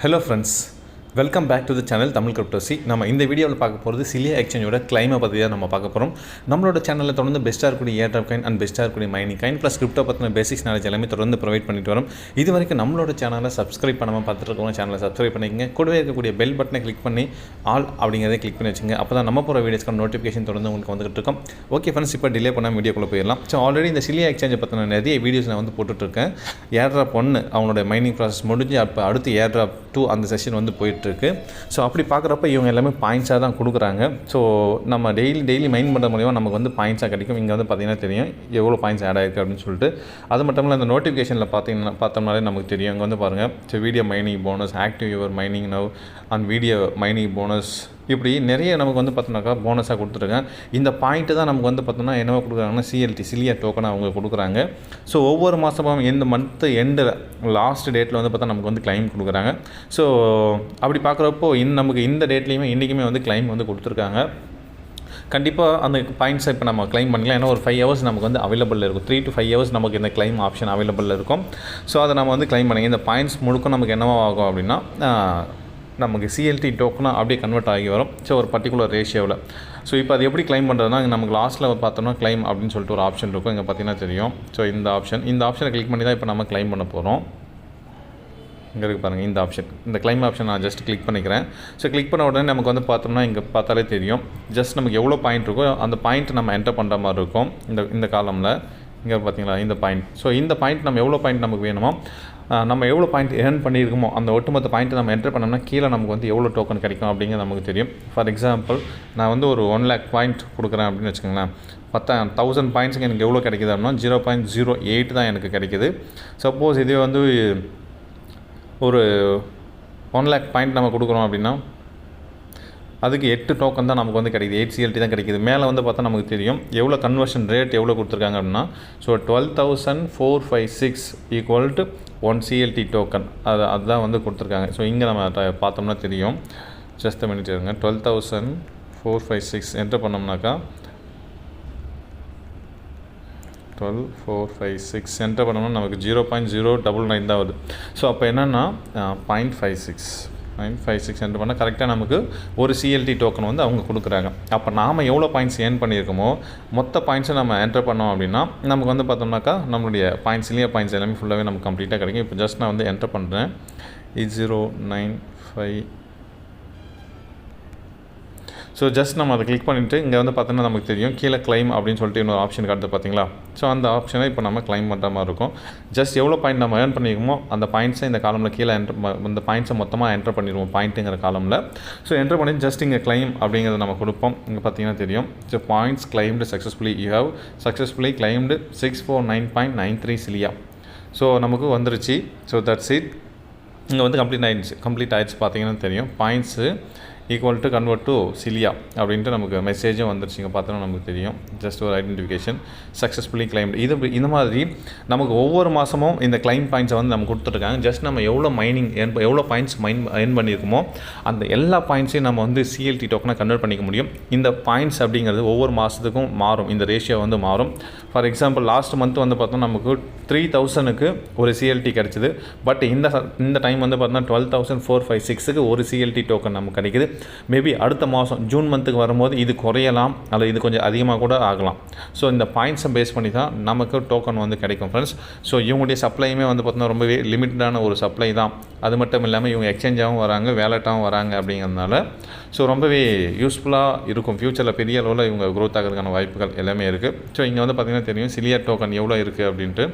Hello friends, welcome back to the channel Tamil Cryptosy. நம்ம இந்த வீடியோவில் பார்க்க போகிறது சிலியா எக்ஸ்சேஞ்சோட கிளைமை பற்றி தான் நம்ம பார்க்க போகிறோம். நம்மளோட சேனலில் தொடர்ந்து பெஸ்ட்டாக இருக்கக்கூடிய ஏர்ட்ராப் காயின் அண்ட் பெஸ்ட்டாக இருக்கக்கூடிய மைனிங் காயின் ப்ளஸ் கிரிப்டோ பற்றின பேசிக்ஸ் நாலேஜ் எல்லாமே தொடர்ந்து ப்ரொவைட் பண்ணிட்டு வரோம். இது வரைக்கும் நம்மளோட சேனலை சப்ஸ்கிரைப் பண்ணாமல் பார்த்துட்டு இருக்கவங்க சேனலை சப்ஸ்கிரைப் பண்ணிக்கங்க. கூடவே இருக்கக்கூடிய பெல் பட்டனை கிளிக் பண்ணி ஆல் அப்படிங்கிறத கிளிக் பண்ணி வச்சுங்க. அப்போ தான் நம்ம போகிற வீடியோஸ்க்கான நோட்டிஃபிகேஷன் தொடர்ந்து உங்களுக்கு வந்துகிட்டு இருக்கும். ஓகே ஃப்ரெண்ட்ஸ், இப்போ டிலே பண்ணாமல் வீடியோக்குள்ளே போயிடலாம். ஸோ ஆல்ரெடி இந்த சிலியா எக்ஸ்சேஞ்சை பற்றின நிறைய வீடியோஸ் நான் வந்து போட்டுட்ருக்கேன். ஏர்ட்ராப் 1 அவங்களோட மைனிங் ப்ராசஸ் முடிஞ்சு அப்போ அடுத்து ஏர்ட்ராப் 2 அந்த செஷன் வந்து போயிட்டுருக்கு. ஸோ அப்படி பார்க்குறப்ப இவங்க எல்லாமே பாயிண்ட்ஸாக தான் கொடுக்குறாங்க. ஸோ நம்ம டெய்லி மைன் பண்ணுற மூலிமா நமக்கு வந்து பாயிண்ட்ஸாக கிடைக்கும். இங்கே வந்து பார்த்திங்கன்னா தெரியும் எவ்வளோ பாயிண்ட்ஸ் ஆட் ஆகிருக்கு அப்படின்னு சொல்லிட்டு. அது மட்டும் இல்லை, அந்த நோட்டிஃபிகேஷனில் பார்த்தோம்னாலே நமக்கு தெரியும். இங்கே வந்து பாருங்கள், so video mining bonus, active your mining now and video mining bonus, இப்படி நிறைய நமக்கு வந்து பார்த்தோம்னாக்கா போனஸாக கொடுத்துருக்காங்க. இந்த பாயிண்ட்டு தான் நமக்கு வந்து பார்த்தோம்னா என்னவோ கொடுக்குறாங்கன்னா சிலியா டோக்கனை அவங்க கொடுக்குறாங்க. ஸோ ஒவ்வொரு மாதமும் எந்த மந்த்து எண்டில் லாஸ்ட் டேட்டில் வந்து பார்த்தா நமக்கு வந்து கிளைம் கொடுக்குறாங்க. ஸோ அப்படி பார்க்குறப்போ நமக்கு இந்த டேட்லேயுமே இன்றைக்குமே வந்து கிளைம் வந்து கொடுத்துருக்காங்க. கண்டிப்பாக அந்த பாயிண்ட்ஸை இப்போ நம்ம கிளைம் பண்ணிக்கலாம். ஏன்னா ஒரு 5 hours நமக்கு வந்து அவைலபிள் இருக்கும். 3 to 5 hours நமக்கு இந்த கிளைம் ஆப்ஷன் அவைலபிள் இருக்கும். ஸோ அதை நம்ம வந்து கிளைம் பண்ணிங்க. இந்த பாயிண்ட்ஸ் முழுக்க நமக்கு என்னவோ ஆகும் அப்படின்னா நமக்கு சிஎல்டி டோக்கனாக அப்படியே கன்வெர்ட் ஆகி வரும். ஸோ ஒரு பர்டிகுலர் ரேஷியோவில். ஸோ இப்போ அது எப்படி கிளைம் பண்ணுறதுனா, நமக்கு லாஸ்ட்டில் பார்த்தோம்னா கிளைம் அப்படின்னு சொல்லிட்டு ஒரு ஆப்ஷன் இருக்கும். இங்கே பார்த்தீங்கன்னா தெரியும். ஸோ இந்த ஆப்ஷனை கிளிக் பண்ணி தான் இப்போ நம்ம கிளைம் பண்ண போகிறோம். இங்கே இருக்குது பாருங்கள், இந்த ஆப்ஷன், இந்த கிளைம் ஆப்ஷன் நான் ஜஸ்ட் கிளிக் பண்ணிக்கிறேன். ஸோ கிளிக் பண்ண உடனே நமக்கு வந்து பார்த்தோம்னா இங்கே பார்த்தாலே தெரியும் ஜஸ்ட் நமக்கு எவ்வளோ பாயிண்ட் இருக்கோ அந்த பாயிண்ட் நம்ம என்டர் பண்ணுற மாதிரி இருக்கும். இந்த காலமில் இங்கே பார்த்தீங்களா இந்த பாயிண்ட். ஸோ இந்த பாயிண்ட் நம்ம எவ்வளோ பாயிண்ட் நமக்கு வேணுமோ, நம்ம எவ்வளோ பாயிண்ட் ஏர்ன் பண்ணியிருக்கோமோ அந்த ஒட்டுமொத்த பாயிண்ட்டை நம்ம என்டர் பண்ணோம்னா கீழே நமக்கு வந்து எவ்வளோ டோக்கன் கிடைக்கும் அப்படிங்கிறது நமக்கு தெரியும். ஃபார் எக்ஸாம்பிள், நான் வந்து ஒரு 1 lakh பாயிண்ட் கொடுக்குறேன் அப்படின்னு வச்சுக்கோங்களேன். 10,000 பாயிண்ட்ஸுக்கு எனக்கு எவ்வளோ கிடைக்கிது அப்படின்னா 0.08 தான் எனக்கு கிடைக்கிது. சப்போஸ் இதே வந்து ஒரு 1 lakh பாயிண்ட் நம்ம கொடுக்குறோம் அப்படின்னா அதுக்கு 8 டோக்கன் தான் நமக்கு வந்து கிடைக்குது. 8 CLT தான் கிடைக்குது. மேலே வந்து பார்த்தா நமக்கு தெரியும் எவ்வளோ கன்வர்ஷன் ரேட் எவ்வளோ கொடுத்துருக்காங்க அப்படின்னா, so 12,456 equal to 1 CLT token அதுதான் வந்து கொடுத்துருக்காங்க. ஸோ இங்கே நம்ம பார்த்தோம்னா தெரியும். ஜஸ்ட் மினிட் இருங்க. 12,456 என்டர் பண்ணோம்னாக்கா 12,456 என்டர் பண்ணோம்னா நமக்கு 0.099 தான் வருது. ஸோ அப்போ என்னென்னா 0.56 என்டர் பண்ணால் கரெக்டாக நமக்கு ஒரு சிஎல்டி டோக்கன் வந்து அவங்க கொடுக்குறாங்க. அப்போ நாம் எவ்வளோ பாயிண்ட்ஸ் ஏர்ன் பண்ணியிருக்கோமோ மொத்த பாயிண்ட்ஸை நம்ம என்டர் பண்ணோம் அப்படின்னா நமக்கு வந்து பார்த்தோம்னாக்கா நம்மளுடைய சிலியா பாயிண்ட்ஸ் எல்லாமே ஃபுல்லாகவே நமக்கு கம்ப்ளீட்டாக கிடைக்கும். இப்போ ஜஸ்ட் நான் வந்து என்டர் பண்ணுறேன் 8095. ஸோ ஜஸ்ட் நம்ம அதை கிளிக் பண்ணிவிட்டு இங்கே வந்து பார்த்தோன்னா நமக்கு தெரியும் கீழே கிளைம் அப்படின்னு சொல்லிட்டு இன்னொரு ஆப்ஷன் காட்டுது பார்த்தீங்களா. ஸோ அந்த ஆப்ஷனை இப்போ நம்ம கிளைம் பண்ணுற மாதிரி இருக்கும். ஜஸ்ட் எவ்வளோ பாயிண்ட் நம்ம ஏர்ன் பண்ணியிருக்கோமோ அந்த பாயிண்ட்ஸை இந்த காலமில் கீழே இந்த பாயிண்ட்ஸை மொத்தமாக என்டர் பண்ணிடுவோம் பாயிண்ட்டுங்கிற காலமில். ஸோ என்டர் பண்ணி ஜஸ்ட் இங்கே கிளைம் அப்படிங்கிறத நம்ம கொடுப்போம். இங்கே பார்த்தீங்கன்னா தெரியும். So points claimed successfully, you have successfully claimed 649.93 சிலியா. ஸோ நமக்கு வந்துருச்சு. So that's it. இங்கே வந்து கம்ப்ளீட் ஆயிடுச்சு பார்த்தீங்கன்னா தெரியும். Points equal to convert to சிலியா அப்படின்ட்டு நமக்கு மெசேஜும் வந்துருச்சுங்க. பார்த்தோன்னா நமக்கு தெரியும். ஜஸ்ட் ஒரு ஐடென்டிஃபிகேஷன் சக்ஸஸ்ஃபுல்லி கிளைம்டு. இந்த மாதிரி நமக்கு ஒவ்வொரு மாதமும் இந்த கிளைம் பாயிண்ட்ஸை வந்து நம்ம கொடுத்துட்ருக்காங்க. ஜஸ்ட் நம்ம எவ்வளோ எவ்வளோ பாயிண்ட்ஸ் ஏர்ன் பண்ணியிருக்கோமோ அந்த எல்லா பாயிண்ட்ஸையும் நம்ம வந்து சிஎல்டி டோக்கனாக கன்வெர்ட் பண்ணிக்க முடியும். இந்த பாயிண்ட்ஸ் அப்படிங்கிறது ஒவ்வொரு மாதத்துக்கும் மாறும். இந்த ரேஷியோ வந்து மாறும். ஃபார் எக்ஸாம்பிள் லாஸ்ட் மந்த் வந்து பார்த்தோம்னா நமக்கு 3,000க்கு ஒரு சிஎல்டி கிடச்சிது. பட் இந்த டைம் வந்து பார்த்தோம்னா 12,456க்கு ஒரு சிஎல்டி டோக்கன் நமக்கு கிடைக்குது. மேபி அடுத்த மாதம் ஜூன் மந்த்துக்கு வரும்போது இது குறையலாம் அல்லது இது கொஞ்சம் அதிகமாக கூட ஆகலாம். ஸோ இந்த பாயிண்ட்ஸை பேஸ் பண்ணி தான் நமக்கு டோக்கன் வந்து கிடைக்கும் ஃப்ரெண்ட்ஸ். ஸோ இவங்களுடைய சப்ளையுமே வந்து பார்த்தோன்னா ரொம்பவே லிமிட்டடான ஒரு சப்ளை தான். அது மட்டும் இல்லாமல் இவங்க எக்ஸ்சேஞ்சாகவும் வராங்க, வேலட்டாகவும் வராங்க அப்படிங்கிறதுனால ஸோ ரொம்பவே யூஸ்ஃபுல்லாக இருக்கும். ஃப்யூச்சரில் பெரிய அளவில் இவங்க க்ரோத் ஆகிறதுக்கான வாய்ப்புகள் எல்லாமே இருக்குது. ஸோ இங்கே வந்து பார்த்திங்கன்னா தெரியும் சிலியா டோக்கன் எவ்வளோ இருக்குது அப்படின்ட்டு.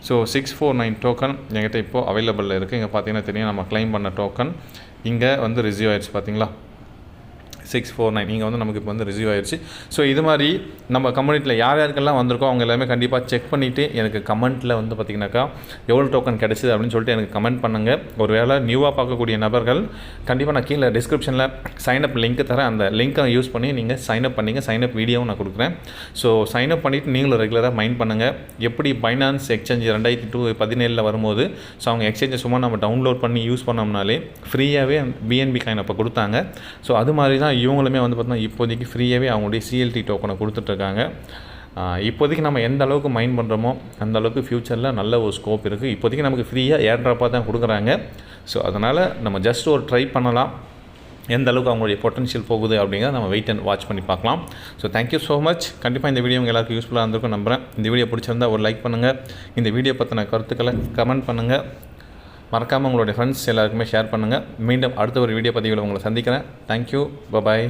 ஸோ 649 டோக்கன் என்கிட்ட இப்போது அவைலபிளில் இருக்குது. இங்கே பார்த்தீங்கன்னா தெரியும் நம்ம கிளைம் பண்ண டோக்கன் இங்கே வந்து ரிசீவ் ஆயிடுச்சு பார்த்தீங்களா. 649 இங்கே வந்து நமக்கு இப்போ வந்து ரிசீவ் ஆயிடுச்சு. ஸோ இது மாதிரி நம்ம கம்யூனிட்டியில் யாருக்கெல்லாம் வந்திருக்கோ அவங்க எல்லாமே கண்டிப்பாக செக் பண்ணிவிட்டு எனக்கு கமெண்ட்டில் வந்து பார்த்திங்கனாக்கா எவ்வளோ டோக்கன் கிடச்சிது அப்படின்னு சொல்லிட்டு எனக்கு கமெண்ட் பண்ணுங்கள். ஒரு வேளை நியூவாக பார்க்கக்கூடிய நபர்கள் கண்டிப்பாக நான் கீழே டிஸ்கிரிப்ஷனில் சைனப் லிங்க் தரேன். அந்த லிங்க்கை யூஸ் பண்ணி நீங்கள் சைனப் பண்ணிங்க. சைனப் வீடியோவும் நான் கொடுக்குறேன். ஸோ சைனப் பண்ணிவிட்டு நீங்களும் ரெகுலராக மைண்ட் பண்ணுங்கள். எப்படி பைனான்ஸ் எக்ஸ்சேஞ்ச் 2017 வரும்போது ஸோ அவங்க எக்ஸ்சேஞ்சை சும்மா நம்ம டவுன்லோட் பண்ணி யூஸ் பண்ணோம்னாலே ஃப்ரீயாகவே BNB காயின் அப்போ கொடுத்தாங்க. ஸோ அது மாதிரி தான் இவங்களுமே வந்து பார்த்தோன்னா இப்போதைக்கு ஃப்ரீயாகவே அவங்களுடைய சிஎல்டி டோக்கனை கொடுத்துட்ருக்காங்க. இப்போதைக்கு நம்ம எந்த அளவுக்கு மைண்ட் பண்ணுறோமோ அந்த அளவுக்கு ஃப்யூச்சரில் நல்ல ஒரு ஸ்கோப் இருக்குது. இப்போதைக்கு நமக்கு ஃப்ரீயாக ஏர்ட்ராப்பாக தான் கொடுக்குறாங்க. ஸோ அதனால் நம்ம ஜஸ்ட் ஒரு ட்ரை பண்ணலாம், எந்த அளவுக்கு அவங்களுடைய பொட்டன்ஷியல் போகுது அப்படிங்கிறத நம்ம வெயிட் அண்ட் வாட்ச் பண்ணி பார்க்கலாம். So thank you so much. கண்டிப்பாக இந்த வீடியோ உங்கள் எல்லாருக்கும் யூஸ்ஃபுல்லாக இருந்திருக்கும் நம்புகிறேன். இந்த வீடியோ பிடிச்சிருந்தா ஒரு லைக் பண்ணுங்கள், இந்த வீடியோ பற்றின கருத்துக்களை கமெண்ட் பண்ணுங்கள், மறக்காமல் உங்களுடைய ஃப்ரெண்ட்ஸ் எல்லாருக்குமே ஷேர் பண்ணுங்கள். மீண்டும் அடுத்த ஒரு வீடியோ பதிவில் உங்களை சந்திக்கிறேன். Thank you, bye bye.